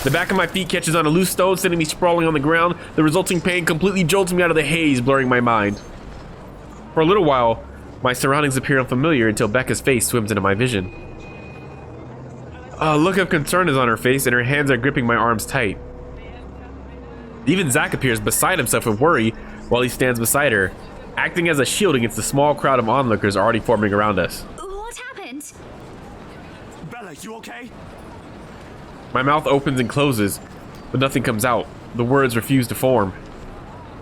The back of my feet catches on a loose stone, sending me sprawling on the ground. The resulting pain completely jolts me out of the haze, blurring my mind. For a little while, my surroundings appear unfamiliar until Becca's face swims into my vision. A look of concern is on her face, and her hands are gripping my arms tight. Even Zach appears beside himself with worry while he stands beside her, acting as a shield against the small crowd of onlookers already forming around us. What happened? Bella, you okay? My mouth opens and closes, but nothing comes out. The words refuse to form.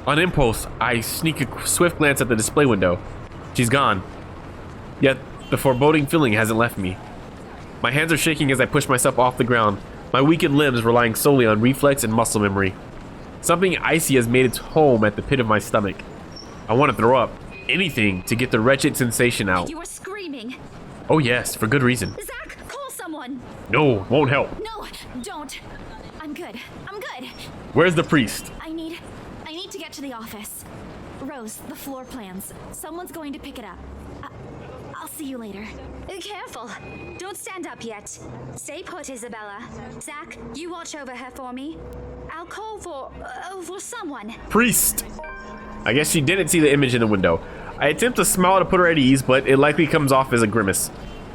On impulse, I sneak a swift glance at the display window. She's gone. Yet, the foreboding feeling hasn't left me. My hands are shaking as I push myself off the ground, my weakened limbs relying solely on reflex and muscle memory. Something icy has made its home at the pit of my stomach. I want to throw up. Anything to get the wretched sensation out. You were screaming. Oh yes, for good reason. Zach, call someone. No, won't help. No, don't. I'm good. I'm good. Where's the priest? I need to get to the office. Rose, the floor plans. Someone's going to pick it up. I'll see you later. Careful. Don't stand up yet. Stay put, Isabella. Zach, you watch over her for me. I'll call for someone. Priest! I guess she didn't see the image in the window. I attempt to smile to put her at ease, but it likely comes off as a grimace.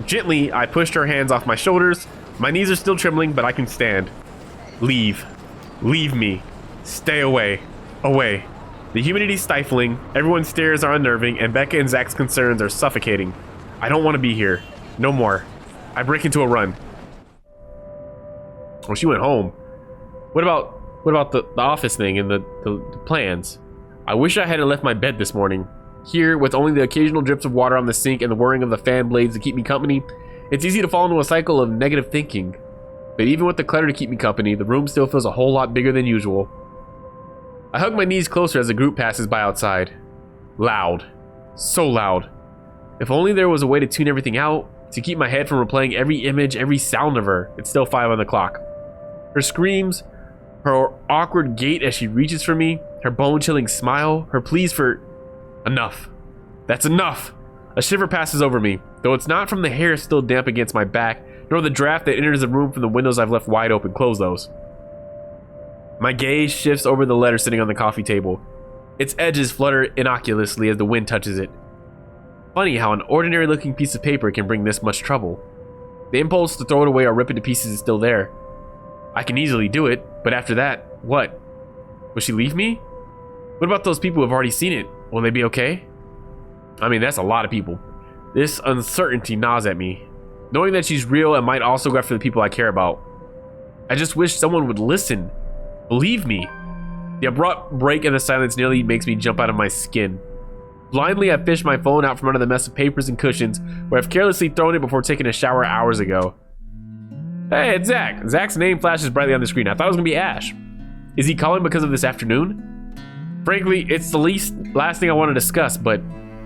Gently, I pushed her hands off my shoulders. My knees are still trembling, but I can stand. Leave. Leave me. Stay away. Away. The humidity's stifling, everyone's stares are unnerving, and Becca and Zach's concerns are suffocating. I don't want to be here. No more. I break into a run. Well, she went home. What about the office thing and the plans? I wish I hadn't left my bed this morning. Here, with only the occasional drips of water on the sink and the whirring of the fan blades to keep me company, it's easy to fall into a cycle of negative thinking. But even with the clutter to keep me company, the room still feels a whole lot bigger than usual. I hug my knees closer as the group passes by outside. Loud. So loud. If only there was a way to tune everything out, to keep my head from replaying every image, every sound of her. It's still 5 on the clock. Her screams, her awkward gait as she reaches for me, her bone-chilling smile, her pleas for... Enough. That's enough. A shiver passes over me, though it's not from the hair still damp against my back, nor the draft that enters the room from the windows I've left wide open. Close those. My gaze shifts over the letter sitting on the coffee table. Its edges flutter innocuously as the wind touches it. Funny how an ordinary-looking piece of paper can bring this much trouble. The impulse to throw it away or rip it to pieces is still there. I can easily do it, but after that, what? Will she leave me? What about those people who have already seen it? Will they be okay? I mean, that's a lot of people. This uncertainty gnaws at me. Knowing that she's real and might also go after the people I care about. I just wish someone would listen. Believe me. The abrupt break in the silence nearly makes me jump out of my skin. Blindly, I fish my phone out from under the mess of papers and cushions where I've carelessly thrown it before taking a shower hours ago. Hey, it's Zach. Zach's name flashes brightly on the screen. I thought it was going to be Ash. Is he calling because of this afternoon? Frankly, it's the last thing I want to discuss, but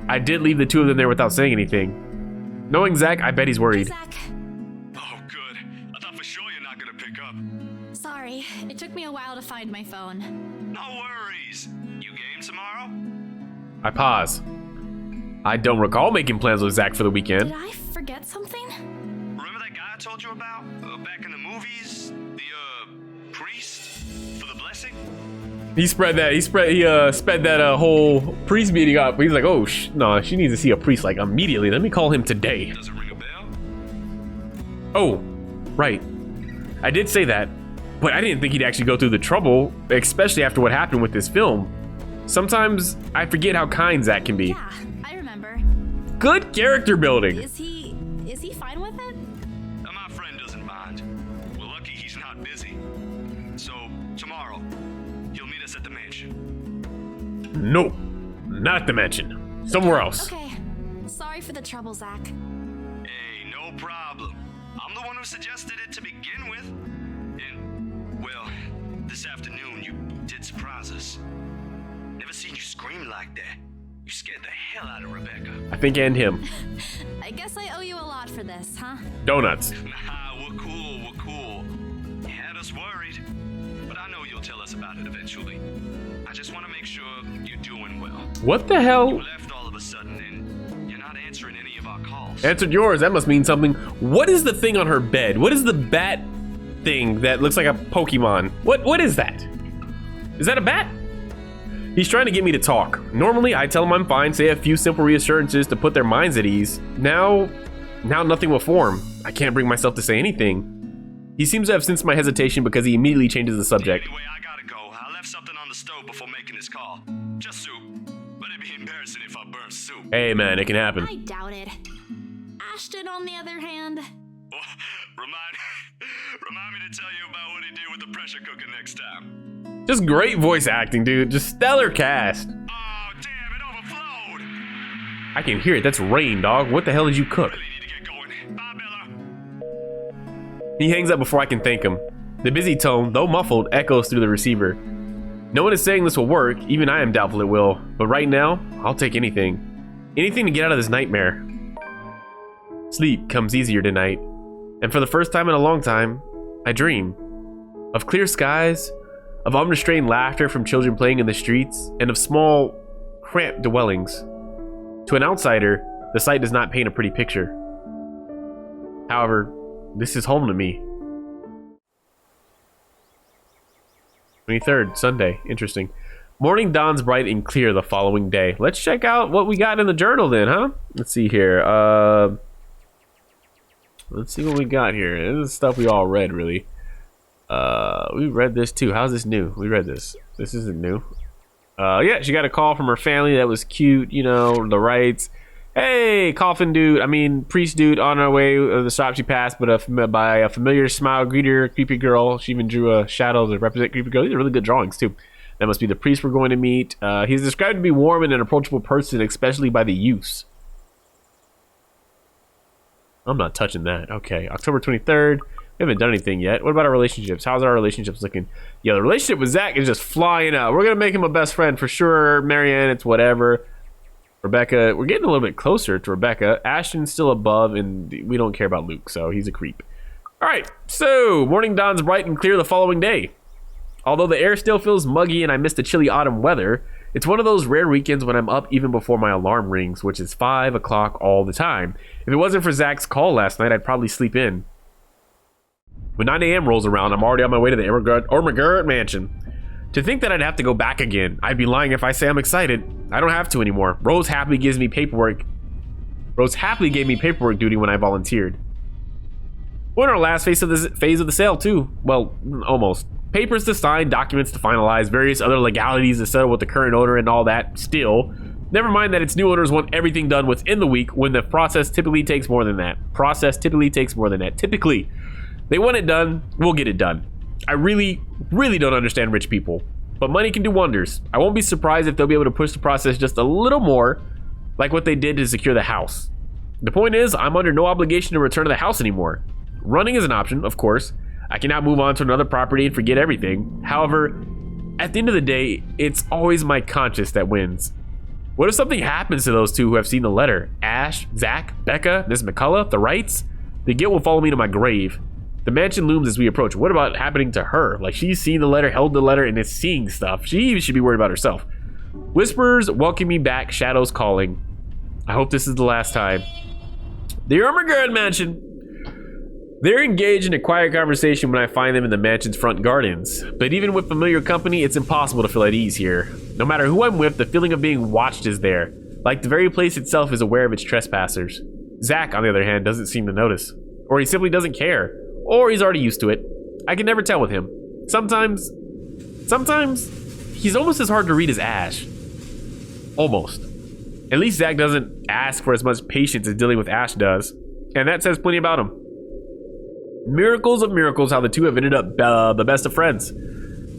I did leave the two of them there without saying anything. Knowing Zach, I bet he's worried. Hey, Zach. Oh, good. I thought for sure you're not gonna pick up. Sorry, it took me a while to find my phone. No worries. You game tomorrow? I pause. I don't recall making plans with Zach for the weekend. Did I forget something? Remember that guy I told you about? Back in the movies? The, priest? For the blessing? He sped that whole priest meeting up. He's like, oh, no, she needs to see a priest like immediately. Let me call him today. Does it ring a bell? Oh, right. I did say that, but I didn't think he'd actually go through the trouble, especially after what happened with this film. Sometimes I forget how kind Zach can be. Yeah, I remember. Good character building. Is he fine with it? My friend doesn't mind. We're lucky he's not busy. So, tomorrow, you'll meet us at the mansion. No, not the mansion. Somewhere else. Okay. Sorry for the trouble, Zach. Hey, no problem. I'm the one who suggested it to begin with. And, well, this afternoon you did surprise us. Never seen you scream like that. You scared the hell out of Rebecca. I think and him. I guess I owe you a lot for this, huh? Donuts. Nah, we're cool. You had us worried. But I know you'll tell us about it eventually. I just want to make sure you're doing well. What the hell? You left all of a sudden and you're not answering any of our calls. Answered yours. That must mean something. What is the thing on her bed? What is the bat thing that looks like a Pokemon. What is that? Is that a bat? He's trying to get me to talk. Normally, I tell him I'm fine, say a few simple reassurances to put their minds at ease. Now nothing will form. I can't bring myself to say anything. He seems to have sensed my hesitation because he immediately changes the subject. Anyway, I gotta go. I left something on the stove before making this call. Just soup. But it'd be embarrassing if I burned soup. Hey man, it can happen. I doubt it. Ashton, on the other hand. Oh, remind me to tell you about what he did with the pressure cooker next time. Just great voice acting, dude. Just stellar cast. Oh, damn, it overflowed. I can hear it. That's rain, dog. What the hell did you cook? Really need to get going. Bye, Bella. He hangs up before I can thank him. The busy tone, though muffled, echoes through the receiver. No one is saying this will work. Even I am doubtful it will. But right now, I'll take anything. Anything to get out of this nightmare. Sleep comes easier tonight. And for the first time in a long time, I dream. Of clear skies, of unrestrained laughter from children playing in the streets, and of small, cramped dwellings. To an outsider, the sight does not paint a pretty picture. However, this is home to me. 23rd, Sunday. Interesting. Morning dawns bright and clear the following day. Let's check out what we got in the journal then, huh? Let's see here. Let's see what we got here. This is stuff we all read, really. We read this too. How's this new? We read this. This isn't new. Yeah, she got a call from her family that was cute, you know, the rights. Hey, coffin dude, priest dude on her way to the shop she passed, but by a familiar smile greeted her, creepy girl. She even drew a shadow to represent creepy girl. These are really good drawings too. That must be the priest we're going to meet. He's described to be warm and an approachable person, especially by the use. I'm not touching that. Okay, October 23rd. We haven't done anything yet. What about our relationships? How's our relationships looking? Yeah, the relationship with Zach is just flying out. We're going to make him a best friend for sure. Marianne, it's whatever. Rebecca, we're getting a little bit closer to Rebecca. Ashton's still above, and we don't care about Luke, so he's a creep. All right, so morning dawns bright and clear the following day. Although the air still feels muggy and I miss the chilly autumn weather, it's one of those rare weekends when I'm up even before my alarm rings, which is 5 o'clock all the time. If it wasn't for Zach's call last night, I'd probably sleep in. When 9 a.m. rolls around, I'm already on my way to the Ormagurt mansion. To think that I'd have to go back again, I'd be lying if I say I'm excited. I don't have to anymore. Rose happily gave me paperwork duty when I volunteered. We're in our last phase of the sale too. Well, almost. Papers to sign, documents to finalize, various other legalities to settle with the current owner and all that still. Never mind that its new owners want everything done within the week when the process typically takes more than that. Typically. They want it done, we'll get it done. I really don't understand rich people. But money can do wonders. I won't be surprised if they'll be able to push the process just a little more, like what they did to secure the house. The point is, I'm under no obligation to return to the house anymore. Running is an option, of course. I can now move on to another property and forget everything. However, at the end of the day, it's always my conscience that wins. What if something happens to those two who have seen the letter? Ash, Zach, Becca, Miss McCullough, the Wrights? The guilt will follow me to my grave. The mansion looms as we approach. What about happening to her? Like, she's seen the letter, held the letter, and is seeing stuff. She should be worried about herself. Whispers welcome me back, shadows calling. I hope this is the last time. The Ormagurt mansion. They're engaged in a quiet conversation when I find them in the mansion's front gardens. But even with familiar company, it's impossible to feel at ease here. No matter who I'm with, the feeling of being watched is there. Like the very place itself is aware of its trespassers. Zach, on the other hand, doesn't seem to notice. Or he simply doesn't care. Or he's already used to it. I can never tell with him. Sometimes he's almost as hard to read as Ash. Almost. At least Zach doesn't ask for as much patience as dealing with Ash does. And that says plenty about him. Miracles of miracles how the two have ended up the best of friends.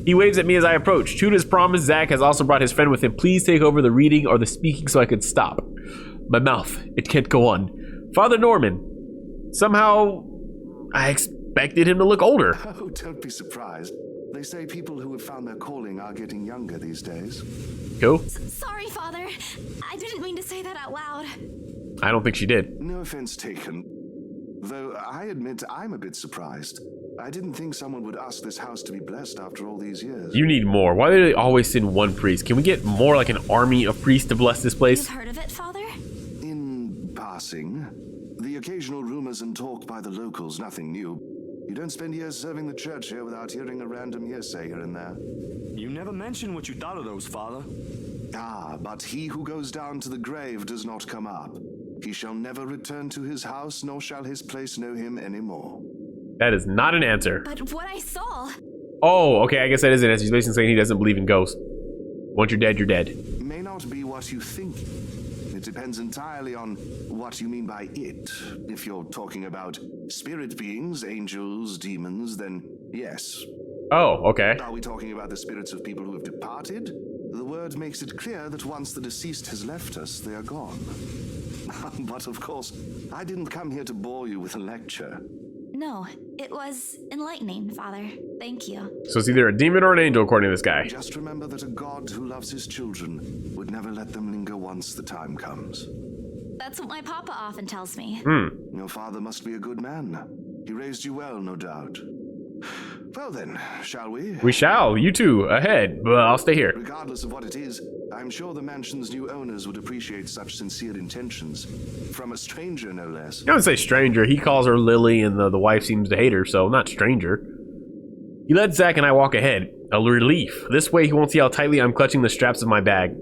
He waves at me as I approach. True to his promise, Zach has also brought his friend with him. Please take over the reading or the speaking so I could stop. My mouth, it can't go on. Father Norman. Somehow, I expected him to look older. Oh, don't be surprised. They say people who have found their calling are getting younger these days. Cool. Sorry, Father. I didn't mean to say that out loud. I don't think she did. No offense taken. Though I admit I'm a bit surprised. I didn't think someone would ask this house to be blessed after all these years. You need more. Why do they always send one priest? Can we get more, like an army of priests to bless this place? You've heard of it, Father? In passing, the occasional rumors and talk by the locals, nothing new. You don't spend years serving the church here without hearing a random hearsay here and there. You never mentioned what you thought of those, Father. Ah, but he who goes down to the grave does not come up. He shall never return to his house, nor shall his place know him anymore. That is not an answer. But what I saw. Oh, okay, I guess that is an answer. He's basically saying he doesn't believe in ghosts. Once you're dead, you're dead. May not be what you think. It depends entirely on what you mean by it. If you're talking about spirit beings, angels, demons, then yes. Oh, okay. Are we talking about the spirits of people who have departed? The word makes it clear that once the deceased has left us, they are gone. But of course, I didn't come here to bore you with a lecture. No, it was enlightening, Father. Thank you. So it's either a demon or an angel, according to this guy. Just remember that a God who loves his children would never let them linger once the time comes. That's what my papa often tells me. Your father must be a good man. He raised you well, no doubt. Well then, shall we? We shall. You two, ahead. But I'll stay here. Regardless of what it is, I'm sure the mansion's new owners would appreciate such sincere intentions. From a stranger, no less. I wouldn't say stranger. He calls her Lily, and the wife seems to hate her, so not stranger. He lets Zach and I walk ahead. A relief. This way he won't see how tightly I'm clutching the straps of my bag.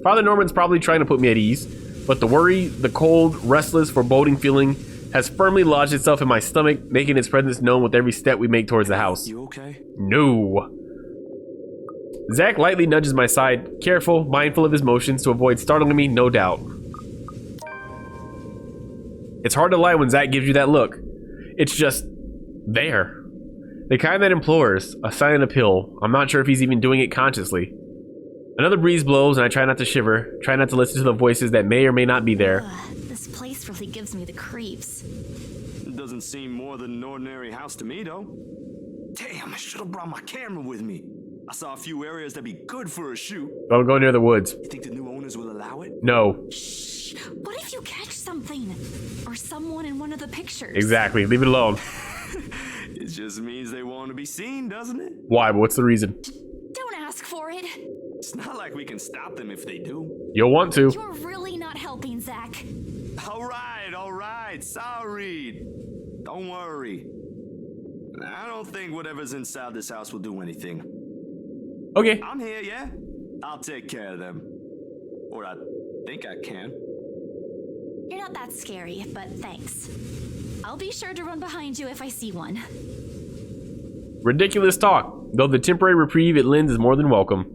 Father Norman's probably trying to put me at ease, but the worry, the cold, restless, foreboding feeling has firmly lodged itself in my stomach, making its presence known with every step we make towards the house. You okay? No. Zach lightly nudges my side, careful, mindful of his motions to avoid startling me, no doubt. It's hard to lie when Zach gives you that look. It's just there. The kind that implores, a silent appeal. I'm not sure if he's even doing it consciously. Another breeze blows and I try not to shiver, try not to listen to the voices that may or may not be there. This place really gives me the creeps. It doesn't seem more than an ordinary house to me, though. Damn, I should have brought my camera with me. I saw a few areas that'd be good for a shoot. Don't go near the woods. You think the new owners will allow it? No. Shh. What if you catch something? Or someone in one of the pictures? Exactly. Leave it alone. It just means they want to be seen, doesn't it? Why? What's the reason? Don't ask for it. It's not like we can stop them if they do. You'll want to. You're really not helping, Zach. All right. Sorry. Don't worry. I don't think whatever's inside this house will do anything. Okay. I'm here, yeah? I'll take care of them. Or I think I can. You're not that scary, but thanks. I'll be sure to run behind you if I see one. Ridiculous talk. Though the temporary reprieve it lends is more than welcome.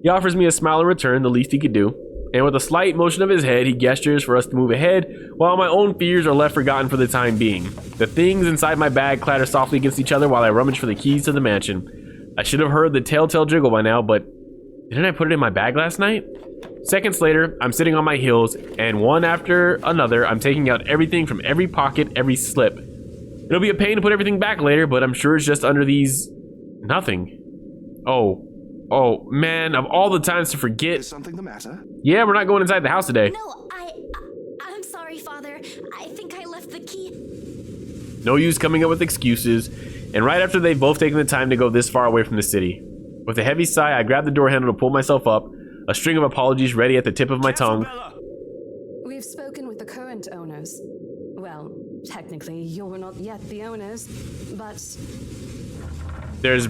He offers me a smile in return, the least he could do. And with a slight motion of his head, he gestures for us to move ahead, while my own fears are left forgotten for the time being. The things inside my bag clatter softly against each other while I rummage for the keys to the mansion. I should have heard the telltale jiggle by now, but didn't I put it in my bag last night? Seconds later, I'm sitting on my heels, and one after another, I'm taking out everything from every pocket, every slip. It'll be a pain to put everything back later, but I'm sure it's just under these... nothing. Oh, man, of all the times to forget... Is something the matter? Yeah, we're not going inside the house today. No, I'm sorry, Father. I think I left the key. No use coming up with excuses, and right after they've both taken the time to go this far away from the city. With a heavy sigh, I grab the door handle to pull myself up, a string of apologies ready at the tip of my tongue. We've spoken with the current owners. Well, technically, you're not yet the owners, but... There's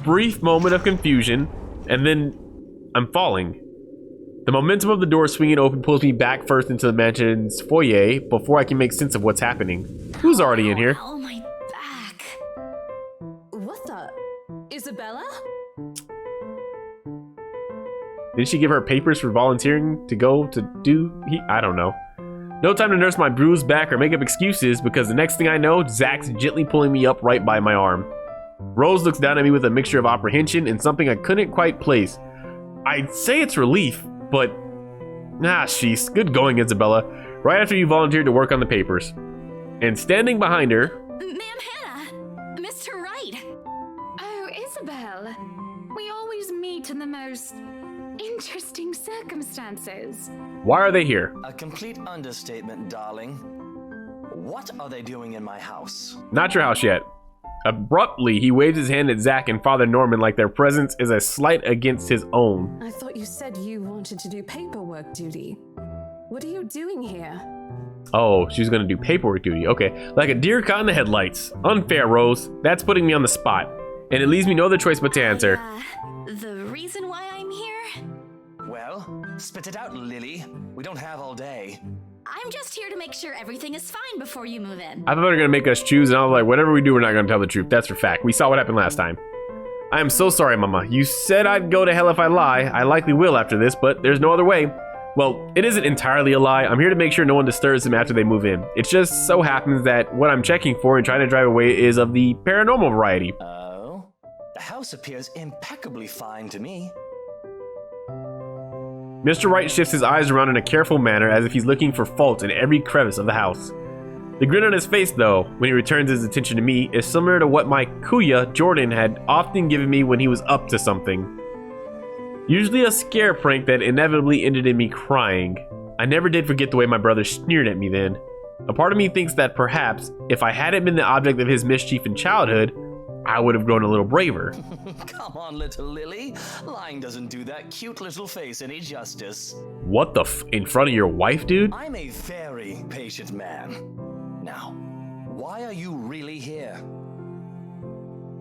brief moment of confusion, and then I'm falling. The momentum of the door swinging open pulls me back first into the mansion's foyer before I can make sense of what's happening. Who's already in here? Oh, my back. What the? Isabella? Didn't she give her papers for volunteering to go to do? I don't know. No time to nurse my bruised back or make up excuses because the next thing I know, Zach's gently pulling me up right by my arm. Rose looks down at me with a mixture of apprehension and something I couldn't quite place. I'd say it's relief, but... sheesh, good going, Isabella. Right after you volunteered to work on the papers. And standing behind her... Ma'am Hannah! Mr. Wright! Oh, Isabel. We always meet in the most interesting circumstances. Why are they here? A complete understatement, darling. What are they doing in my house? Not your house yet. Abruptly, he waves his hand at Zach and Father Norman like their presence is a slight against his own. I thought you said you wanted to do paperwork duty. What are you doing here? Oh, she's gonna do paperwork duty. Okay, like a deer caught in the headlights. Unfair, Rose. That's putting me on the spot. And it leaves me no other choice but to answer. The reason why I'm here? Well, spit it out, Lily. We don't have all day. I'm just here to make sure everything is fine before you move in. I thought they were gonna make us choose, and I was like, whatever we do, we're not gonna tell the truth. That's for fact. We saw what happened last time. I am so sorry, Mama. You said I'd go to hell if I lie. I likely will after this, but there's no other way. Well, it isn't entirely a lie. I'm here to make sure no one disturbs them after they move in. It just so happens that what I'm checking for and trying to drive away is of the paranormal variety. Oh? The house appears impeccably fine to me. Mr. Wright shifts his eyes around in a careful manner as if he's looking for faults in every crevice of the house. The grin on his face, though, when he returns his attention to me, is similar to what my kuya, Jordan, had often given me when he was up to something. Usually a scare prank that inevitably ended in me crying. I never did forget the way my brother sneered at me then. A part of me thinks that perhaps, if I hadn't been the object of his mischief in childhood, I would have grown a little braver. Come on, little Lily. Lying doesn't do that cute little face any justice. What the in front of your wife, dude? I'm a very patient man. Now, why are you really here?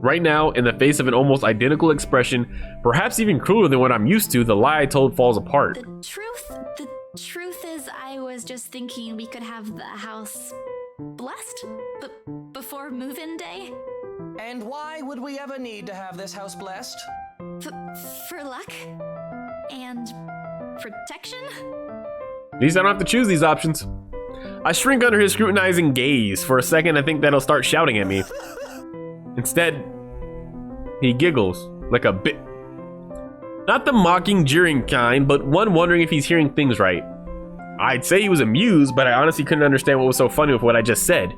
Right now, in the face of an almost identical expression, perhaps even crueler than what I'm used to, the lie I told falls apart. The truth is, I was just thinking we could have the house blessed before move-in day. And why would we ever need to have this house blessed? For luck and protection? At least I don't have to choose these options. I shrink under his scrutinizing gaze. For a second, I think that he'll start shouting at me. Instead, he giggles like a bit. Not the mocking, jeering kind, but one wondering if he's hearing things right. I'd say he was amused, but I honestly couldn't understand what was so funny with what I just said.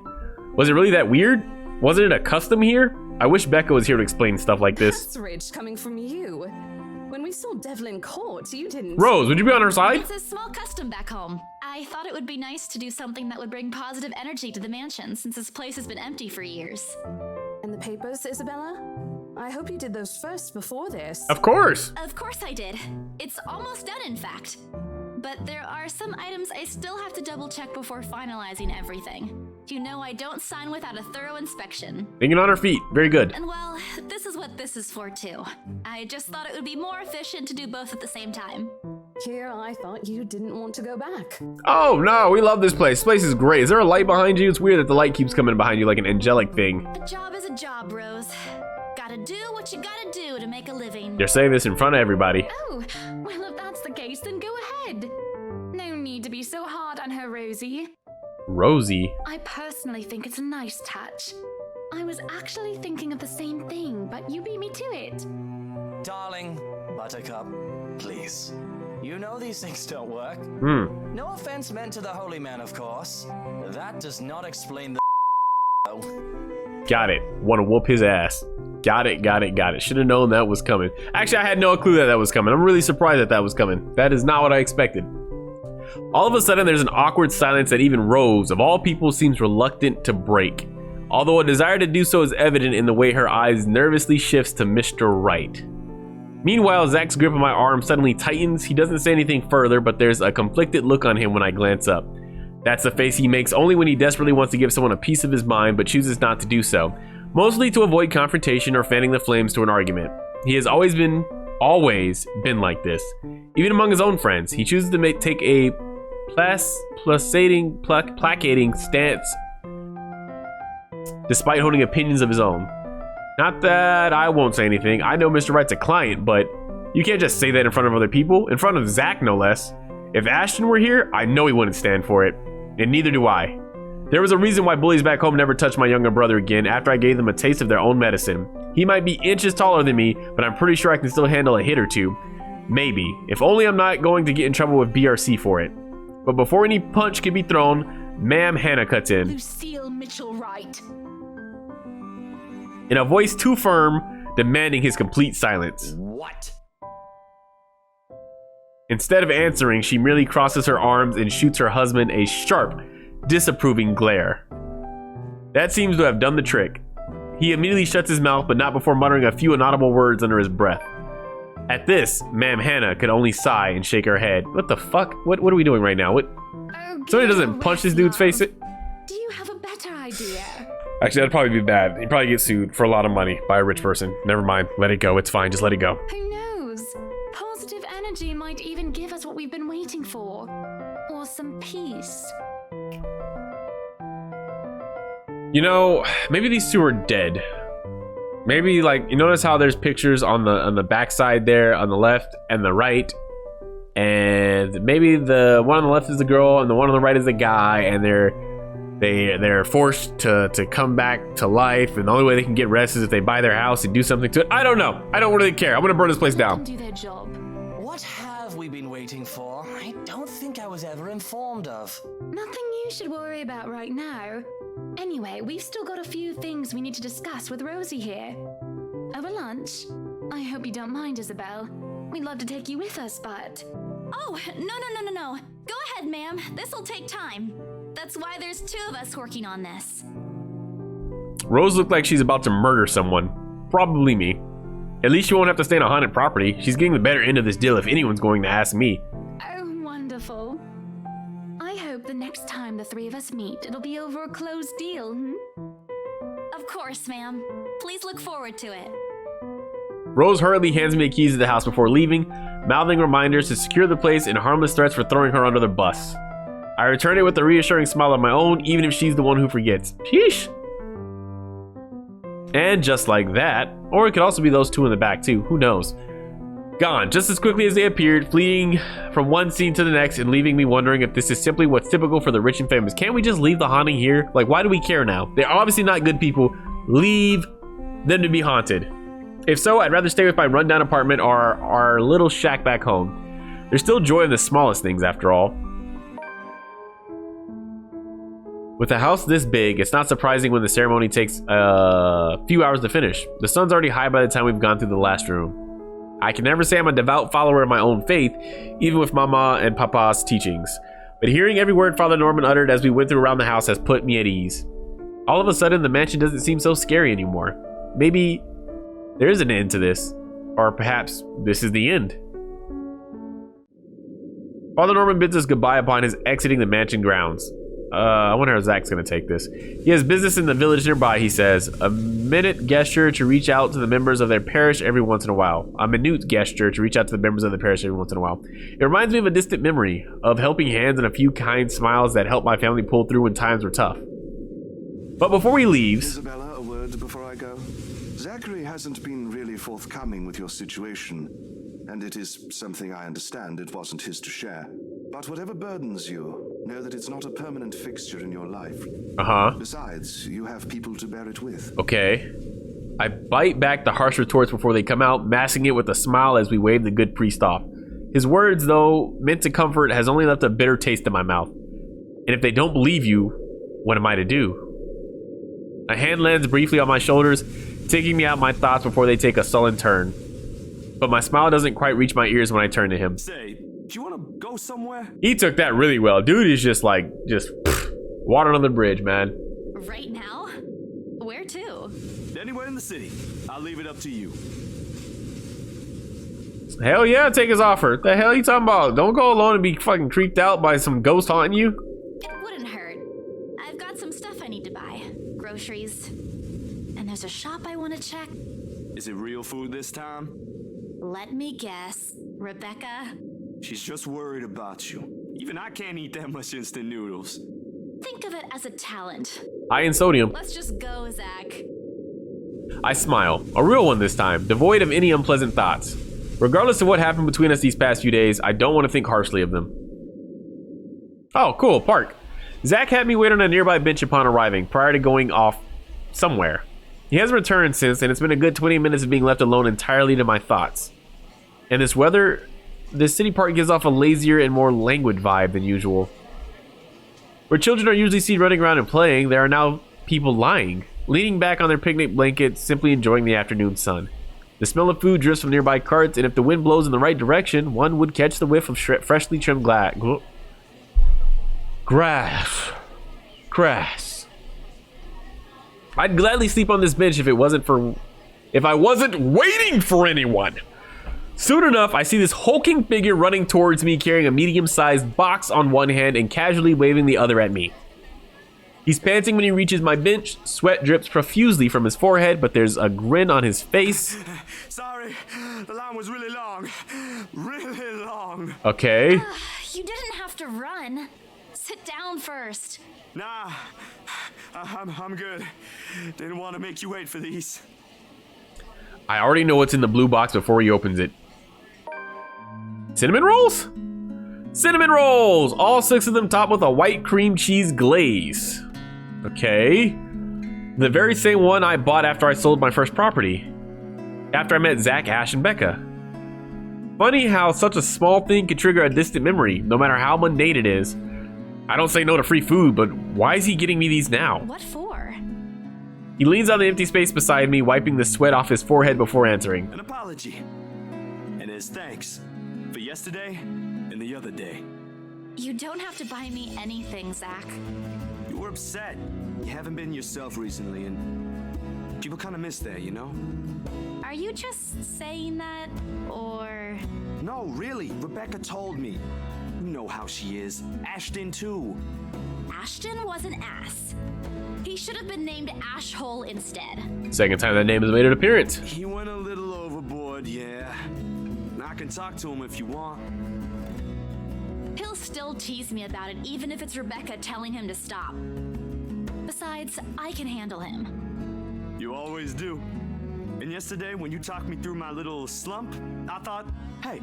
Was it really that weird? Wasn't it a custom here? I wish Becca was here to explain stuff like this. That's rich coming from you. When we saw Devlin Court, you didn't... Rose, would you be on her side? It's a small custom back home. I thought it would be nice to do something that would bring positive energy to the mansion, since this place has been empty for years. And the papers, Isabella? I hope you did those first before this. Of course. Of course I did. It's almost done, in fact. But there are some items I still have to double check before finalizing everything. You know I don't sign without a thorough inspection. Thinking on her feet. Very good. And well, this is what this is for too. I just thought it would be more efficient to do both at the same time. Here, I thought you didn't want to go back. Oh no, we love this place. This place is great. Is there a light behind you? It's weird that the light keeps coming behind you like an angelic thing. A job is a job, Rose. Gotta do what you gotta do to make a living. You're saying this in front of everybody. Oh, well, if that's the case, then go ahead. No need to be so hard on her, Rosie. Rosie? I personally think it's a nice touch. I was actually thinking of the same thing, but you beat me to it. Darling, Buttercup, please. You know these things don't work. No offense meant to the holy man, of course. That does not explain the Got it. Want to whoop his ass. Got it, got it, got it. Should have known that was coming. Actually, I had no clue that that was coming. I'm really surprised that that was coming. That is not what I expected. All of a sudden, there's an awkward silence that even Rose, of all people, seems reluctant to break. Although a desire to do so is evident in the way her eyes nervously shifts to Mr. Wright. Meanwhile, Zach's grip on my arm suddenly tightens. He doesn't say anything further, but there's a conflicted look on him when I glance up. That's the face he makes only when he desperately wants to give someone a piece of his mind, but chooses not to do so. Mostly to avoid confrontation or fanning the flames to an argument. He has always been like this. Even among his own friends, he chooses to take a placating stance despite holding opinions of his own. Not that I won't say anything. I know Mr. Wright's a client, but you can't just say that in front of other people. In front of Zach, no less. If Ashton were here, I know he wouldn't stand for it. And neither do I. There was a reason why bullies back home never touched my younger brother again after I gave them a taste of their own medicine. He might be inches taller than me, but I'm pretty sure I can still handle a hit or two. Maybe. If only I'm not going to get in trouble with BRC for it. But before any punch can be thrown, Ma'am Hannah cuts in. Lucille Mitchell Wright. In a voice too firm, demanding his complete silence. What? Instead of answering, she merely crosses her arms and shoots her husband a sharp, disapproving glare. That seems to have done the trick. He immediately shuts his mouth, but not before muttering a few inaudible words under his breath. At this, Ma'am Hannah could only sigh and shake her head. What the fuck? What are we doing right now? What? Oh, Somebody doesn't punch this dude's face. Do you have a better idea? Actually, that'd probably be bad. He'd probably get sued for a lot of money by a rich person. Never mind. Let it go. It's fine. Just let it go. Who knows? Positive energy might even give us what we've been waiting for. Or some peace. You know, maybe these two are dead. Maybe, like, you notice how there's pictures on the backside there, on the left and the right, and maybe the one on the left is the girl and the one on the right is the guy, and they're forced to come back to life, and the only way they can get rest is if they buy their house and do something to it. I don't know. I don't really care. I'm gonna burn this place down. Do their job. What have we been waiting for? I don't think I was ever informed of. Nothing you should worry about right now. Anyway, we've still got a few things we need to discuss with Rosie here. Over lunch? I hope you don't mind, Isabel. We'd love to take you with us, but... Oh, no. Go ahead, ma'am. This'll take time. That's why there's 2 of us working on this. Rose looked like she's about to murder someone. Probably me. At least she won't have to stay on a haunted property. She's getting the better end of this deal if anyone's going to ask me. Oh, wonderful. I hope the next time the 3 of us meet, it'll be over a closed deal, Of course, ma'am. Please look forward to it. Rose hurriedly hands me the keys to the house before leaving, mouthing reminders to secure the place and harmless threats for throwing her under the bus. I return it with a reassuring smile of my own, even if she's the one who forgets. Sheesh. And just like that, or it could also be those 2 in the back too, who knows. Gone just as quickly as they appeared, fleeing from one scene to the next and leaving me wondering if this is simply what's typical for the rich and famous. Can't we just leave the haunting here? Like, why do we care now? They're obviously not good people. Leave them to be haunted. If so, I'd rather stay with my rundown apartment or our little shack back home. There's still joy in the smallest things after all. With a house this big, it's not surprising when the ceremony takes a few hours to finish. The sun's already high by the time we've gone through the last room. I can never say I'm a devout follower of my own faith, even with Mama and Papa's teachings. But hearing every word Father Norman uttered as we went through around the house has put me at ease. All of a sudden, the mansion doesn't seem so scary anymore. Maybe there is an end to this. Or perhaps this is the end. Father Norman bids us goodbye upon his exiting the mansion grounds. I wonder how Zach's gonna take this. He has business in the village nearby, he says. A minute gesture to reach out to the members of their parish every once in a while. A minute gesture to reach out to the members of the parish every once in a while. It reminds me of a distant memory of helping hands and a few kind smiles that helped my family pull through when times were tough. But before he leaves... Isabella, a word before I go. Zachary hasn't been really forthcoming with your situation, and it is something I understand it wasn't his to share. But whatever burdens you, know that it's not a permanent fixture in your life. Uh-huh. Besides, you have people to bear it with. Okay. I bite back the harsh retorts before they come out, masking it with a smile as we wave the good priest off. His words, though meant to comfort, has only left a bitter taste in my mouth. And if they don't believe you, what am I to do? A hand lands briefly on my shoulders, taking me out my thoughts before they take a sullen turn. But my smile doesn't quite reach my ears when I turn to him. Say, do you want to go somewhere? He took that really well. Dude is just like, water on the bridge, man. Right now? Where to? Anywhere in the city. I'll leave it up to you. Hell yeah, take his offer. The hell you talking about? Don't go alone and be fucking creeped out by some ghost haunting you. It wouldn't hurt. I've got some stuff I need to buy. Groceries. And there's a shop I want to check. Is it real food this time? Let me guess. Rebecca? She's just worried about you. Even I can't eat that much instant noodles. Think of it as a talent. High in sodium. Let's just go, Zach. I smile. A real one this time, devoid of any unpleasant thoughts. Regardless of what happened between us these past few days, I don't want to think harshly of them. Oh, cool, park. Zach had me wait on a nearby bench upon arriving, prior to going off somewhere. He hasn't returned since, and it's been a good 20 minutes of being left alone entirely to my thoughts. And this weather, this city park gives off a lazier and more languid vibe than usual. Where children are usually seen running around and playing, there are now people lying, leaning back on their picnic blankets, simply enjoying the afternoon sun. The smell of food drifts from nearby carts, and if the wind blows in the right direction, one would catch the whiff of freshly trimmed grass. I'd gladly sleep on this bench if I wasn't waiting for anyone. Soon enough, I see this hulking figure running towards me, carrying a medium-sized box on one hand and casually waving the other at me. He's panting when he reaches my bench. Sweat drips profusely from his forehead, but there's a grin on his face. Sorry, the line was really long. Really long. Okay. You didn't have to run. Sit down first. Nah, I'm good. Didn't want to make you wait for these. I already know what's in the blue box before he opens it. Cinnamon rolls? Cinnamon rolls! All 6 of them topped with a white cream cheese glaze. Okay. The very same one I bought after I sold my first property. After I met Zach, Ash, and Becca. Funny how such a small thing could trigger a distant memory, no matter how mundane it is. I don't say no to free food, but why is he getting me these now? What for? He leans on the empty space beside me, wiping the sweat off his forehead before answering. An apology. And as thanks for yesterday and the other day. You don't have to buy me anything, Zach. You were upset. You haven't been yourself recently, and people kind of miss that, you know? Are you just saying that, or... No, really. Rebecca told me. You know how she is. Ashton, too. Ashton was an ass. He should have been named Ashhole instead. Second time that name has made an appearance. He went a little overboard, yeah. And I can talk to him if you want. He'll still tease me about it, even if it's Rebecca telling him to stop. Besides, I can handle him. You always do. And yesterday, when you talked me through my little slump, I thought, hey,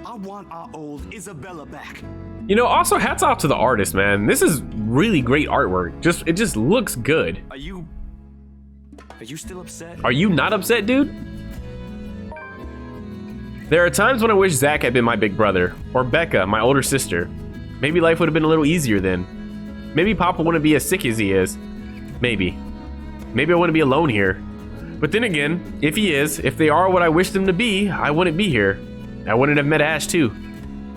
I want our old Isabella back. You know, also hats off to the artist, man. This is really great artwork. It just looks good. Are you still upset? Are you not upset, dude? There are times when I wish Zach had been my big brother, or Becca, my older sister. Maybe life would have been a little easier then. Maybe Papa wouldn't be as sick as he is. Maybe. Maybe I wouldn't be alone here. But then again, if they are what I wish them to be, I wouldn't be here. I wouldn't have met Ash too.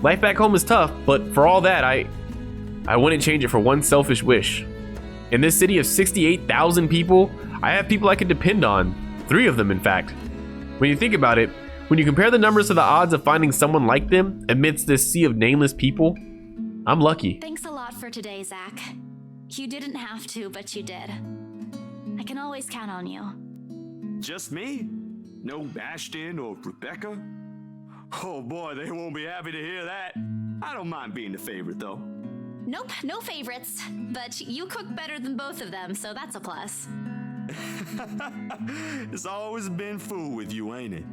Life back home is tough, but for all that, I wouldn't change it for one selfish wish. In this city of 68,000 people, I have people I can depend on. 3 of them, in fact. When you think about it, when you compare the numbers to the odds of finding someone like them amidst this sea of nameless people, I'm lucky. Thanks a lot for today, Zach. You didn't have to, but you did. I can always count on you. Just me? No Ashton or Rebecca? Oh boy, they won't be happy to hear that. I don't mind being the favorite, though. Nope, no favorites. But you cook better than both of them, so that's a plus. It's always been food with you, ain't it?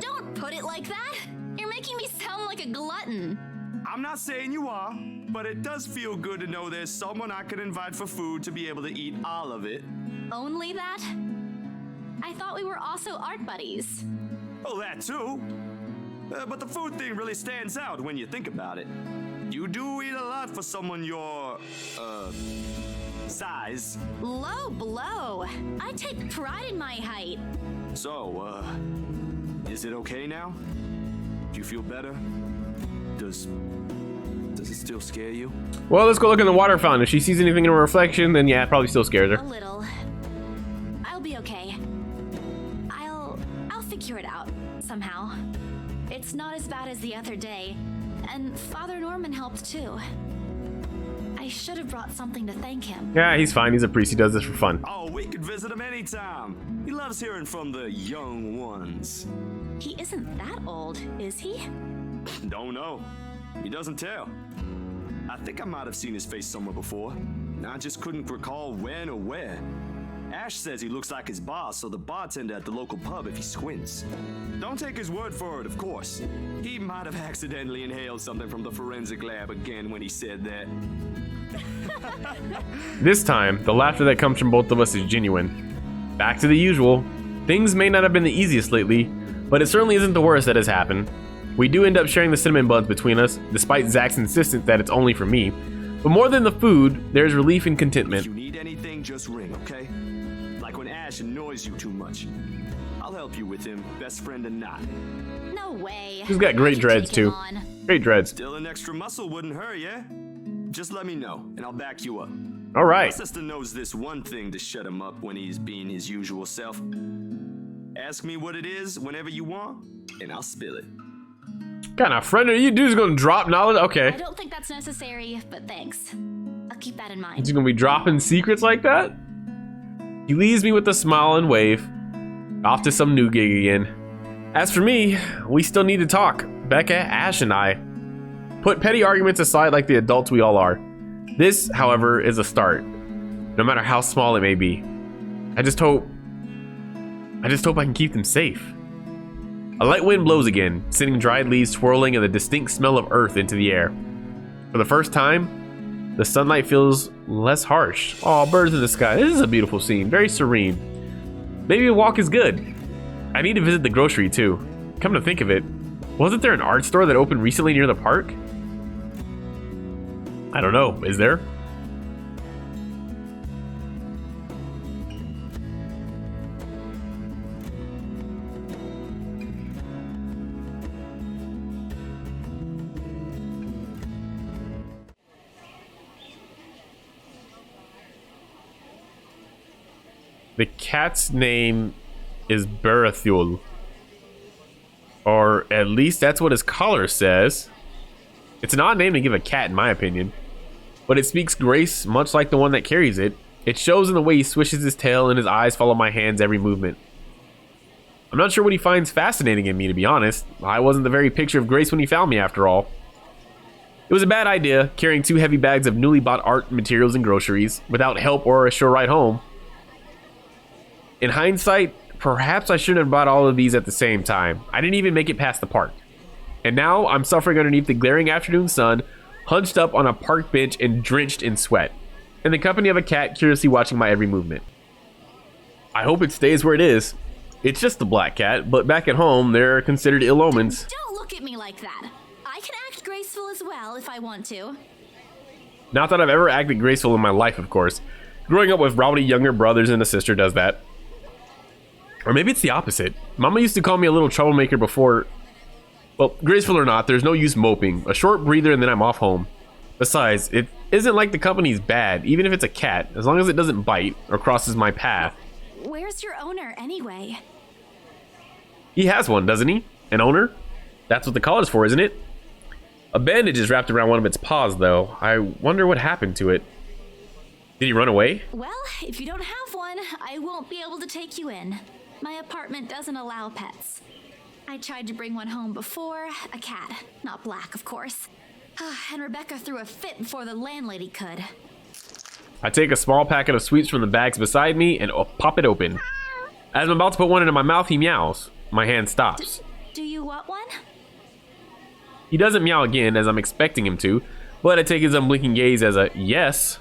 Don't put it like that. You're making me sound like a glutton. I'm not saying you are, but it does feel good to know there's someone I can invite for food to be able to eat all of it. Only that? I thought we were also art buddies. Oh, that too. But the food thing really stands out when you think about it. You do eat a lot for someone your, size. Low blow. I take pride in my height. So, is it okay now? Do you feel better? Does it still scare you? Well, let's go look in the water fountain. If she sees anything in her reflection, then yeah, it probably still scares A her. little. I'll be okay. I'll figure it out somehow. It's not as bad as the other day, and Father Norman helped too. I should have brought something to thank him. Yeah, he's fine. He's a priest. He does this for fun. Oh, we could visit him anytime. He loves hearing from the young ones. He isn't that old, is he? Don't know. He doesn't tell. I think I might have seen his face somewhere before. I just couldn't recall when or where. Ash says he looks like his boss, so the bartender at the local pub if he squints. Don't take his word for it, of course. He might have accidentally inhaled something from the forensic lab again when he said that. This time, the laughter that comes from both of us is genuine. Back to the usual. Things may not have been the easiest lately, but it certainly isn't the worst that has happened. We do end up sharing the cinnamon buns between us, despite Zach's insistence that it's only for me. But more than the food, there's relief and contentment. If you need anything, just ring, okay? Like when Ash annoys you too much. I'll help you with him, best friend or not. No way. He's got great I can dreads, take him too. on. Great dreads. Still an extra muscle wouldn't hurt, yeah? Just let me know, and I'll back you up. All right. My sister knows this one thing to shut him up when he's being his usual self. Ask me what it is whenever you want, and I'll spill it. Kind of friend are you? Dude's gonna drop knowledge? Okay. I don't think that's necessary, but thanks. I'll keep that in mind. He's gonna be dropping secrets like that? He leaves me with a smile and wave. Off to some new gig again. As for me, we still need to talk. Becca, Ash, and I. Put petty arguments aside like the adults we all are. This, however, is a start. No matter how small it may be. I just hope I can keep them safe. A light wind blows again, sending dried leaves swirling and the distinct smell of earth into the air. For the first time, the sunlight feels less harsh. Aw, birds in the sky. This is a beautiful scene, very serene. Maybe a walk is good. I need to visit the grocery too. Come to think of it, wasn't there an art store that opened recently near the park? I don't know, is there? The cat's name is Barathul. Or at least that's what his collar says. It's an odd name to give a cat in my opinion. But it speaks grace much like the one that carries it. It shows in the way he swishes his tail and his eyes follow my hand's every movement. I'm not sure what he finds fascinating in me, to be honest. I wasn't the very picture of grace when he found me after all. It was a bad idea, carrying 2 heavy bags of newly bought art materials and groceries, without help or a sure ride home. In hindsight, perhaps I shouldn't have bought all of these at the same time. I didn't even make it past the park. And now I'm suffering underneath the glaring afternoon sun, hunched up on a park bench and drenched in sweat, in the company of a cat curiously watching my every movement. I hope it stays where it is. It's just a black cat, but back at home, they're considered ill omens. Don't look at me like that. I can act graceful as well if I want to. Not that I've ever acted graceful in my life, of course. Growing up with rowdy younger brothers and a sister does that. Or maybe it's the opposite. Mama used to call me a little troublemaker before. Well, graceful or not, there's no use moping. A short breather and then I'm off home. Besides, it isn't like the company's bad, even if it's a cat, as long as it doesn't bite or crosses my path. Where's your owner anyway? He has one, doesn't he? An owner? That's what the collar's for, isn't it? A bandage is wrapped around one of its paws, though. I wonder what happened to it. Did he run away? Well, if you don't have one, I won't be able to take you in. My apartment doesn't allow pets. I tried to bring one home before, a cat. Not black, of course. And Rebecca threw a fit before the landlady could. I take a small packet of sweets from the bags beside me and pop it open. As I'm about to put one into my mouth, he meows. My hand stops. Do you want one? He doesn't meow again, as I'm expecting him to, but I take his unblinking gaze as a yes.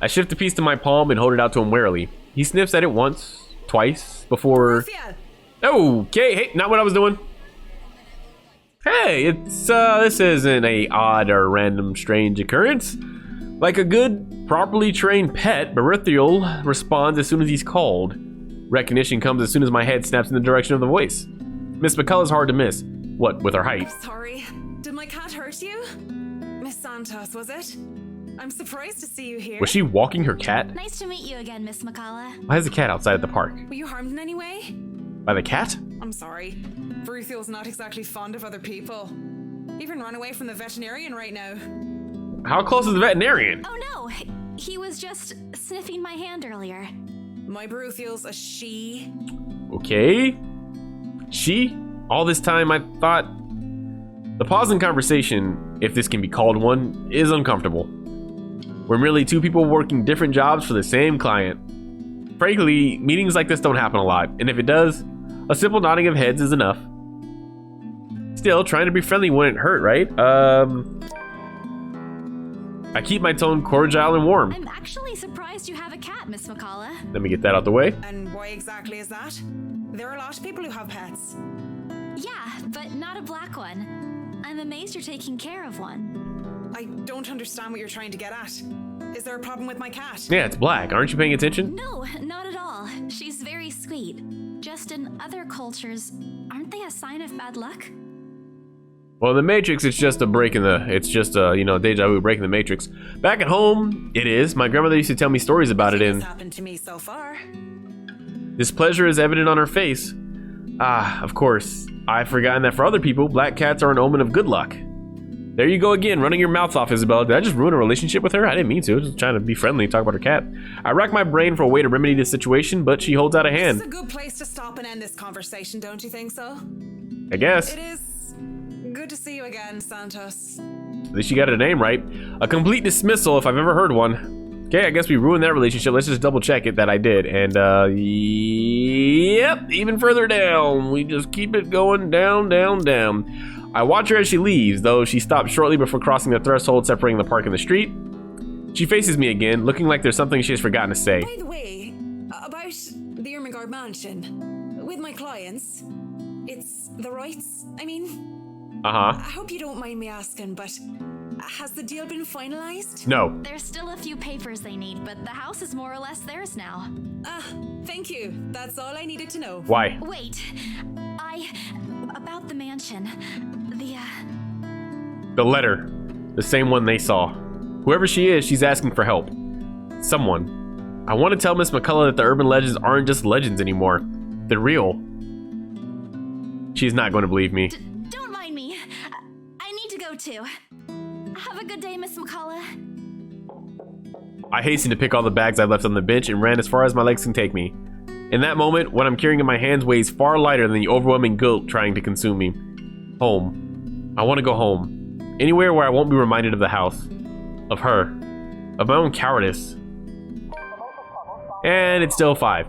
I shift the piece to my palm and hold it out to him warily. He sniffs at it once, twice, before... Okay, hey, not what I was doing. Hey, this isn't a odd or random strange occurrence. Like a good, properly trained pet, Berithiel responds as soon as he's called. Recognition comes as soon as my head snaps in the direction of the voice. Miss McCullough's hard to miss. What, with her height? Sorry, did my cat hurt you? Miss Santos, was it? I'm surprised to see you here. Was she walking her cat? Nice to meet you again, Miss McCullough. Why is the cat outside at the park? Were you harmed in any way? By the cat? I'm sorry. Berithiel's not exactly fond of other people. Even run away from the veterinarian right now. How close is the veterinarian? Oh no, he was just sniffing my hand earlier. My Berithiel's a she. Okay. She? All this time I thought... The pause in conversation, if this can be called one, is uncomfortable. We're merely 2 people working different jobs for the same client. Frankly, meetings like this don't happen a lot, and if it does, a simple nodding of heads is enough. Still, trying to be friendly wouldn't hurt, right? I keep my tone cordial and warm. I'm actually surprised you have a cat, Miss McCullough. Let me get that out the way. And why exactly is that? There are a lot of people who have pets. Yeah, but not a black one. I'm amazed you're taking care of one. I don't understand what you're trying to get at. Is there a problem with my cat? Yeah, it's black. Aren't you paying attention? No, not at all. She's very sweet. Just in other cultures, aren't they a sign of bad luck? Well, in the Matrix, it's just a break in the... It's just a, deja vu break in the Matrix. Back at home, it is. My grandmother used to tell me stories about it in... It's happened to me so far. Displeasure is evident on her face. Ah, of course. I've forgotten that for other people, black cats are an omen of good luck. There you go again, running your mouth off, Isabella. Did I just ruin a relationship with her? I didn't mean to. I was just trying to be friendly and talk about her cat. I rack my brain for a way to remedy this situation, but she holds out a hand. This is a good place to stop and end this conversation, don't you think so? I guess. It is good to see you again, Santos. At least you got her name right. A complete dismissal if I've ever heard one. Okay, I guess we ruined that relationship. Let's just double check it that I did. And, yep, even further down. We just keep it going down, down, down. I watch her as she leaves, though she stops shortly before crossing the threshold separating the park and the street. She faces me again, looking like there's something she has forgotten to say. By the way, about the Ermengarde mansion, with my clients, it's the rights, I mean. Uh-huh. I hope you don't mind me asking, but has the deal been finalized? No. There's still a few papers they need, but the house is more or less theirs now. Thank you. That's all I needed to know. Why? Wait, about the mansion. The letter. The same one they saw. Whoever she is, she's asking for help. Someone. I want to tell Miss McCullough that the urban legends aren't just legends anymore. They're real. She's not going to believe me. Don't mind me. I need to go too. Have a good day, Miss McCullough. I hastened to pick all the bags I left on the bench and ran as far as my legs can take me. In that moment, what I'm carrying in my hands weighs far lighter than the overwhelming guilt trying to consume me. Home. I want to go home. Anywhere where I won't be reminded of the house. Of her. Of my own cowardice. And it's still 5.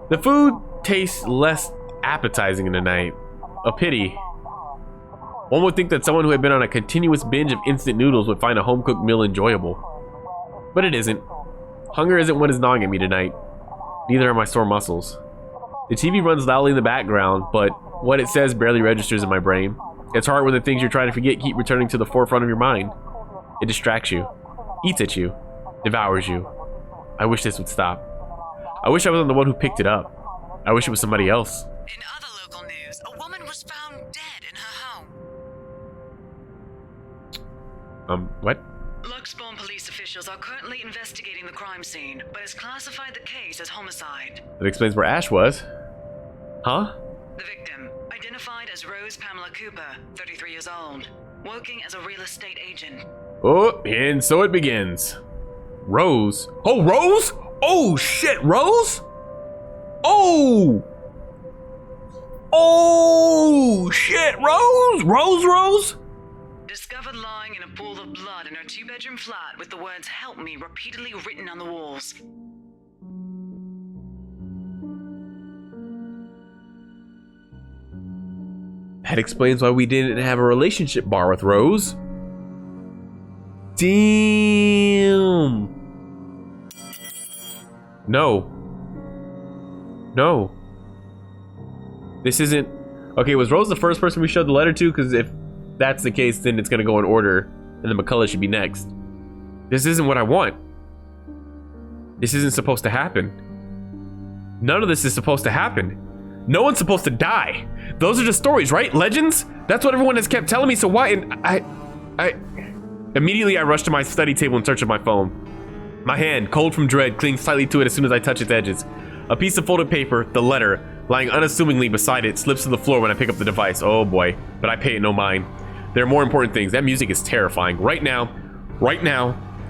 The food tastes less appetizing tonight. A pity. One would think that someone who had been on a continuous binge of instant noodles would find a home-cooked meal enjoyable. But it isn't. Hunger isn't what is gnawing at me tonight. Neither are my sore muscles. The TV runs loudly in the background, but what it says barely registers in my brain. It's hard when the things you're trying to forget keep returning to the forefront of your mind. It distracts you, eats at you, devours you. I wish this would stop. I wish I wasn't the one who picked it up. I wish it was somebody else. In other local news, a woman was found dead in her home. What? Luxbourne police officials are currently investigating the crime scene, but has classified the case as homicide. That explains where Ash was. Huh? The victim, identified as Rose Pamela Cooper, 33 years old, working as a real estate agent. Oh, and so it begins. Rose. Oh, Rose? Oh, shit, Rose? Oh! Oh, shit, Rose? Rose? Discovered lying in a pool of blood in her 2-bedroom flat with the words "Help me" repeatedly written on the walls. That explains why we didn't have a relationship bar with Rose. Damn. No. This isn't... Okay, was Rose the first person we showed the letter to? Because if that's the case, then it's going to go in order. And then McCullough should be next. This isn't what I want. This isn't supposed to happen. None of this is supposed to happen. No one's supposed to die. Those are just stories, right? Legends? That's what everyone has kept telling me, so why? And Immediately I rush to my study table in search of my phone. My hand, cold from dread, clings slightly to it as soon as I touch its edges. A piece of folded paper, the letter, lying unassumingly beside it, slips to the floor when I pick up the device. Oh boy, but I pay it no mind. There are more important things. That music is terrifying. Right now,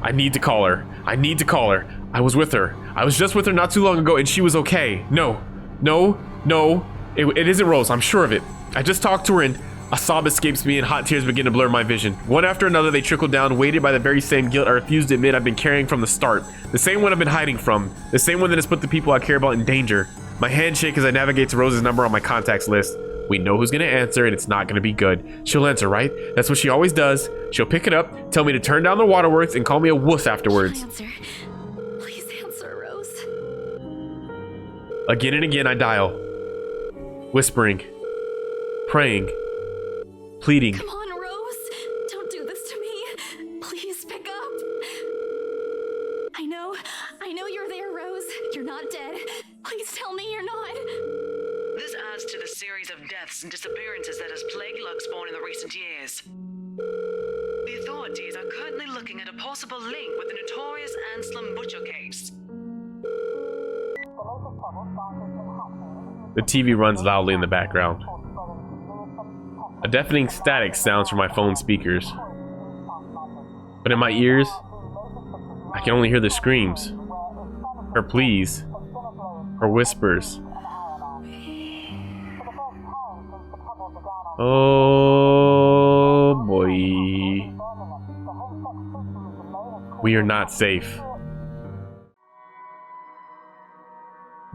I need to call her. I was with her. I was just with her not too long ago and she was okay. No. It isn't Rose, I'm sure of it. I just talked to her and a sob escapes me and hot tears begin to blur my vision. One after another they trickle down, weighted by the very same guilt I refuse to admit I've been carrying from the start. The same one I've been hiding from. The same one that has put the people I care about in danger. My hands shake as I navigate to Rose's number on my contacts list. We know who's gonna answer and it's not gonna be good. She'll answer, right? That's what she always does. She'll pick it up, tell me to turn down the waterworks, and call me a wuss afterwards. Please answer, Rose. Again and again I dial. Whispering. Praying. Pleading. Come on, Rose. Don't do this to me. Please pick up. I know you're there, Rose. You're not dead. Please tell me you're not. This adds to the series of deaths and disappearances that has plagued Luxbourne in the recent years. The authorities are currently looking at a possible link with the notorious Anselm Butcher case. The TV runs loudly in the background. A deafening static sounds from my phone speakers. But in my ears, I can only hear the screams, her pleas, her whispers. Oh boy. We are not safe.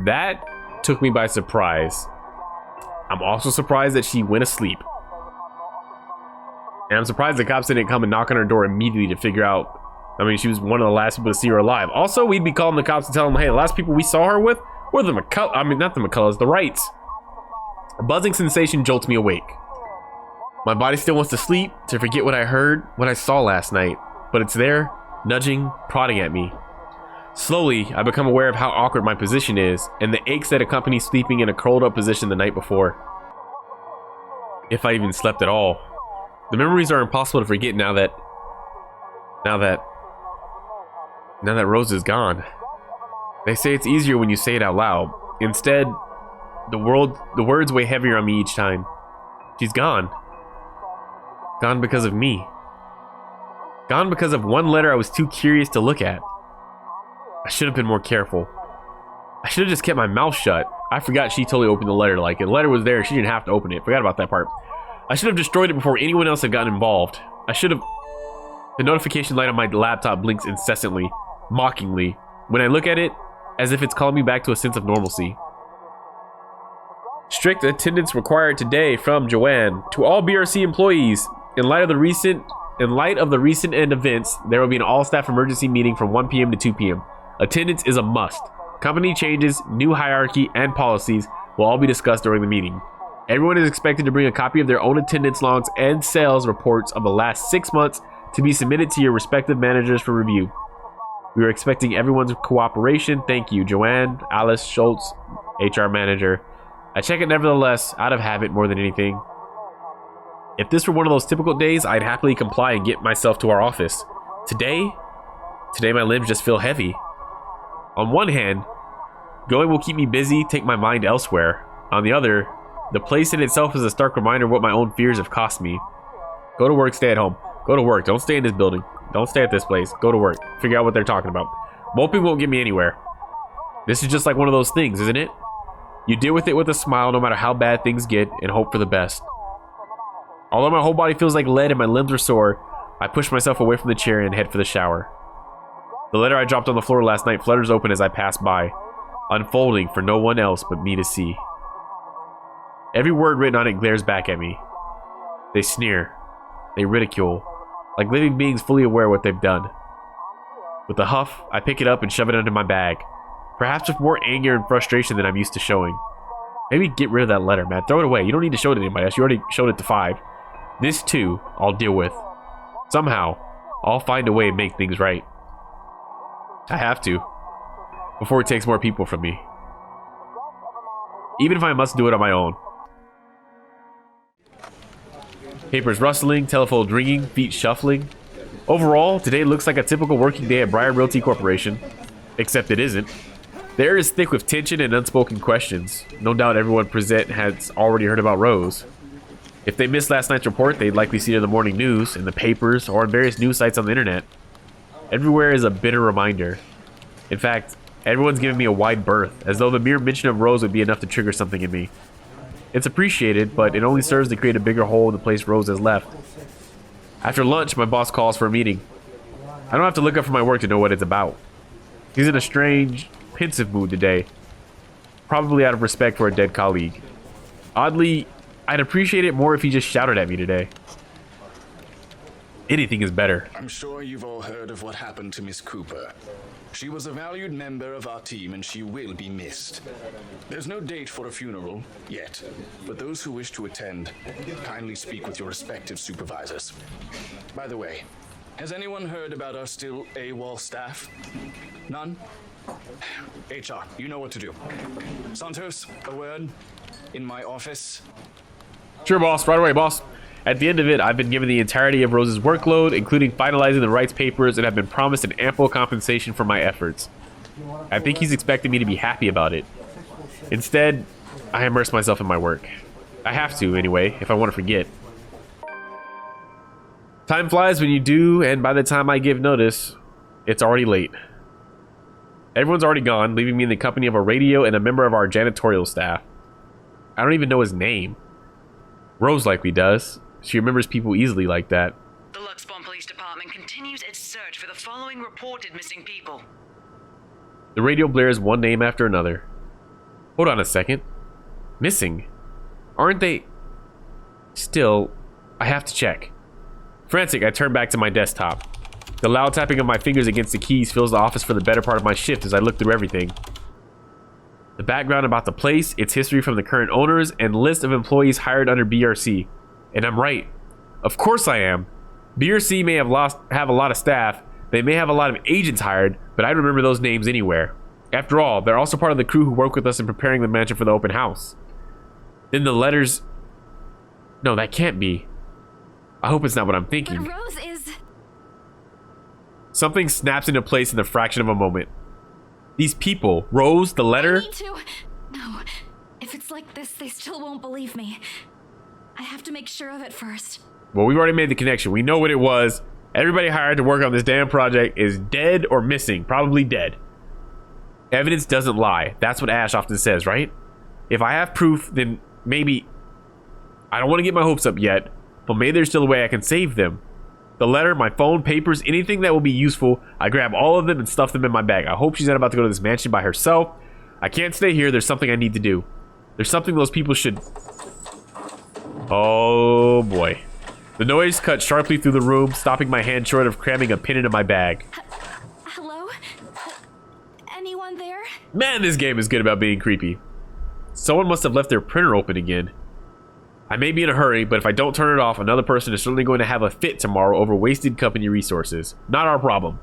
That took me by surprise. I'm also surprised that she went asleep. And I'm surprised the cops didn't come and knock on her door immediately to figure out. I mean, she was one of the last people to see her alive. Also, we'd be calling the cops and telling them, hey, the last people we saw her with were the not the McCulloughs, the Wrights. A buzzing sensation jolts me awake. My body still wants to sleep, to forget what I heard, what I saw last night. But it's there, nudging, prodding at me. Slowly, I become aware of how awkward my position is, and the aches that accompany sleeping in a curled up position the night before. If I even slept at all. The memories are impossible to forget now that Rose is gone. They say it's easier when you say it out loud. Instead, the words weigh heavier on me each time. She's gone. Gone because of me. Gone because of one letter I was too curious to look at. I should have been more careful. I should have just kept my mouth shut. I forgot she totally opened the letter. Like, the letter was there, she didn't have to open it. Forgot about that part. I should have destroyed it before anyone else had gotten involved. I should have... The notification light on my laptop blinks incessantly, mockingly, when I look at it, as if it's calling me back to a sense of normalcy. Strict attendance required today from Joanne. To all BRC employees, in light of the recent end events, there will be an all-staff emergency meeting from 1 p.m. to 2 p.m. Attendance is a must. Company changes, new hierarchy, and policies will all be discussed during the meeting. Everyone is expected to bring a copy of their own attendance logs and sales reports of the last 6 months to be submitted to your respective managers for review. We are expecting everyone's cooperation. Thank you, Joanne, Alice Schultz, HR manager. I check it nevertheless, out of habit more than anything. If this were one of those typical days, I'd happily comply and get myself to our office. Today my limbs just feel heavy. On one hand, going will keep me busy, take my mind elsewhere. On the other, the place in itself is a stark reminder of what my own fears have cost me. Go to work, stay at home. Go to work, don't stay in this building. Don't stay at this place. Go to work. Figure out what they're talking about. Moping won't get me anywhere. This is just like one of those things, isn't it? You deal with it with a smile no matter how bad things get and hope for the best. Although my whole body feels like lead and my limbs are sore, I push myself away from the chair and head for the shower. The letter I dropped on the floor last night flutters open as I pass by, unfolding for no one else but me to see. Every word written on it glares back at me. They sneer. They ridicule, like living beings fully aware of what they've done. With a huff, I pick it up and shove it under my bag, perhaps with more anger and frustration than I'm used to showing. Maybe get rid of that letter, man. Throw it away. You don't need to show it to anybody else. You already showed it to 5. This, too, I'll deal with. Somehow, I'll find a way to make things right. I have to, before it takes more people from me. Even if I must do it on my own. Papers rustling, telephones ringing, feet shuffling. Overall, today looks like a typical working day at Briar Realty Corporation. Except it isn't. The air is thick with tension and unspoken questions. No doubt everyone present has already heard about Rose. If they missed last night's report, they'd likely see it in the morning news, in the papers, or on various news sites on the internet. Everywhere is a bitter reminder. In fact, everyone's giving me a wide berth, as though the mere mention of Rose would be enough to trigger something in me. It's appreciated, but it only serves to create a bigger hole in the place Rose has left. After lunch, my boss calls for a meeting. I don't have to look up for my work to know what it's about. He's in a strange, pensive mood today, probably out of respect for a dead colleague. Oddly, I'd appreciate it more if he just shouted at me today. Anything is better. I'm sure you've all heard of what happened to Miss Cooper. She was a valued member of our team and she will be missed. There's no date for a funeral yet, but those who wish to attend, kindly speak with your respective supervisors. By the way, has anyone heard about our still AWOL staff? None? HR, you know what to do. Santos, a word in my office. Sure, boss. Right away, boss. At the end of it, I've been given the entirety of Rose's workload, including finalizing the rights papers, and have been promised an ample compensation for my efforts. I think he's expecting me to be happy about it. Instead, I immerse myself in my work. I have to, anyway, if I want to forget. Time flies when you do, and by the time I give notice, it's already late. Everyone's already gone, leaving me in the company of a radio and a member of our janitorial staff. I don't even know his name. Rose likely does. She remembers people easily like that. The Luxbourne Police Department continues its search for the following reported missing people. The radio blares one name after another. Hold on a second. Missing? Aren't they? Still, I have to check. Frantic, I turn back to my desktop. The loud tapping of my fingers against the keys fills the office for the better part of my shift as I look through everything. The background about the place, its history from the current owners, and list of employees hired under BRC. And I'm right. Of course I am. BRC may have a lot of staff, they may have a lot of agents hired, but I don't remember those names anywhere. After all, they're also part of the crew who worked with us in preparing the mansion for the open house. Then the letters... No, that can't be. I hope it's not what I'm thinking. But Rose is... Something snaps into place in the fraction of a moment. These people, Rose, the letter... I need to... No. If it's like this, they still won't believe me. I have to make sure of it first. Well, we've already made the connection. We know what it was. Everybody hired to work on this damn project is dead or missing. Probably dead. Evidence doesn't lie. That's what Ash often says, right? If I have proof, then maybe... I don't want to get my hopes up yet, but maybe there's still a way I can save them. The letter, my phone, papers, anything that will be useful, I grab all of them and stuff them in my bag. I hope she's not about to go to this mansion by herself. I can't stay here. There's something I need to do. There's something those people should... Oh boy. The noise cut sharply through the room, stopping my hand short of cramming a pin into my bag. Hello? Anyone there? Man, this game is good about being creepy. Someone must have left their printer open again. I may be in a hurry, but if I don't turn it off, another person is certainly going to have a fit tomorrow over wasted company resources. Not our problem.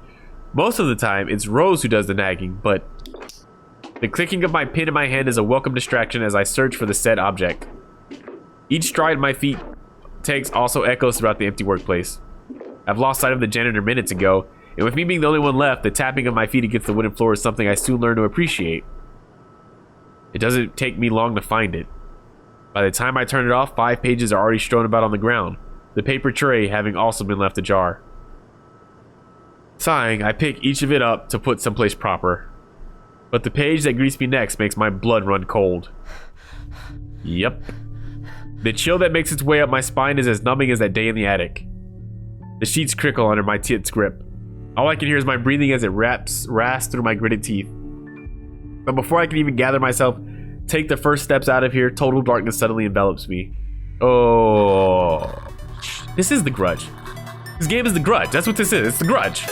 Most of the time, it's Rose who does the nagging, but... The clicking of my pin in my hand is a welcome distraction as I search for the said object. Each stride my feet takes also echoes throughout the empty workplace. I've lost sight of the janitor minutes ago, and with me being the only one left, the tapping of my feet against the wooden floor is something I soon learn to appreciate. It doesn't take me long to find it. By the time I turn it off, 5 pages are already strewn about on the ground, the paper tray having also been left ajar. Sighing, I pick each of it up to put someplace proper. But the page that greets me next makes my blood run cold. Yep. The chill that makes its way up my spine is as numbing as that day in the attic. The sheets crickle under my tit's grip. All I can hear is my breathing as it rasps through my gritted teeth. But before I can even gather myself, take the first steps out of here, total darkness suddenly envelops me. Oh. This is The Grudge. This game is The Grudge. That's what this is. It's The Grudge.